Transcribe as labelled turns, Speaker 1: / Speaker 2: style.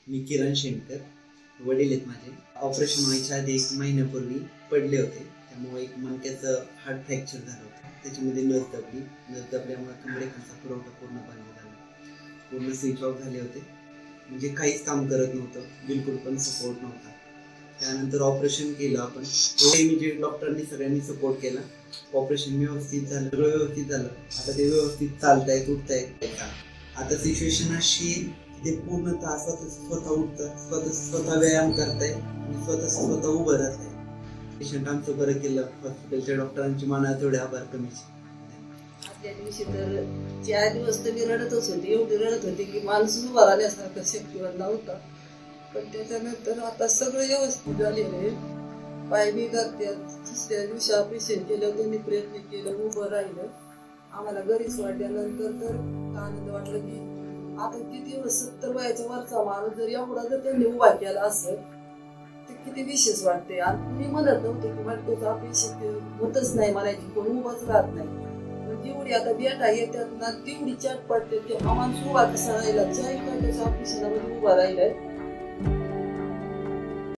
Speaker 1: मी किरण शेंकर, वडील आहेत माझे. ऑपरेशन व्हायच्या आधी 1 महिन्यापूर्वी पडले होते, त्यामुळे एक मणक्याचं हाड फ्रॅक्चर झालं होतं. त्याच्यामध्ये नस दबल्यामुळे कमरेखालचा पुरवठा पूर्ण बंद झाला, पूर्ण स्विच ऑफ झाले होते. म्हणजे काहीच काम करत नव्हतं, बिलकुल पण सपोर्ट नव्हता. त्यानंतर ऑपरेशन केलं आपण. इमिजिएट डॉक्टरांनी सगळ्यांनी सपोर्ट केला. ऑपरेशन व्यवस्थित झालं, सगळं व्यवस्थित झालं. आता ते व्यवस्थित चालतायत, उठतायत. आता सिच्युएशन अशी ते पूर्णतः स्वतः उठतात, स्वतः व्यायाम करताय आणि स्वतः उभं राहताय. पेशंट आमचं बरं केलं. हॉस्पिटलच्या डॉक्टरांची मनात तेवढे आभार कमीच.
Speaker 2: त्या दिवशी तर 4 दिवस तर मी रडतच होते, एवढी रडत होते की माणूस उभा राहण्यासारखा शक्तीवर नव्हता. पण त्याच्यानंतर आता सगळं व्यवस्थित झालेलं आहे. पाय बी धरत्यात. दुसऱ्या दिवशी ऑपरेशन केलं, त्यांनी प्रयत्न केलं, उभं राहिलं. आम्हाला घरीच वाटल्यानंतर तर आनंद वाटलं की आता किती 70 वयाच्या वरचा माणूस जर एवढा जर त्यांनी उभा केला असेल ते किती विशेष वाटते. आणि मी म्हणत नव्हते की वाटतं ऑपरेशन होतच नाही, म्हणायची कोण उभाच राहत नाही. पण जेवढी आता बेटा येतात ना तेवढी चाट पडते की हा माणूस उभा कसा राहिला, ज्या एका ऑपरेशनामध्ये उभा राहिलाय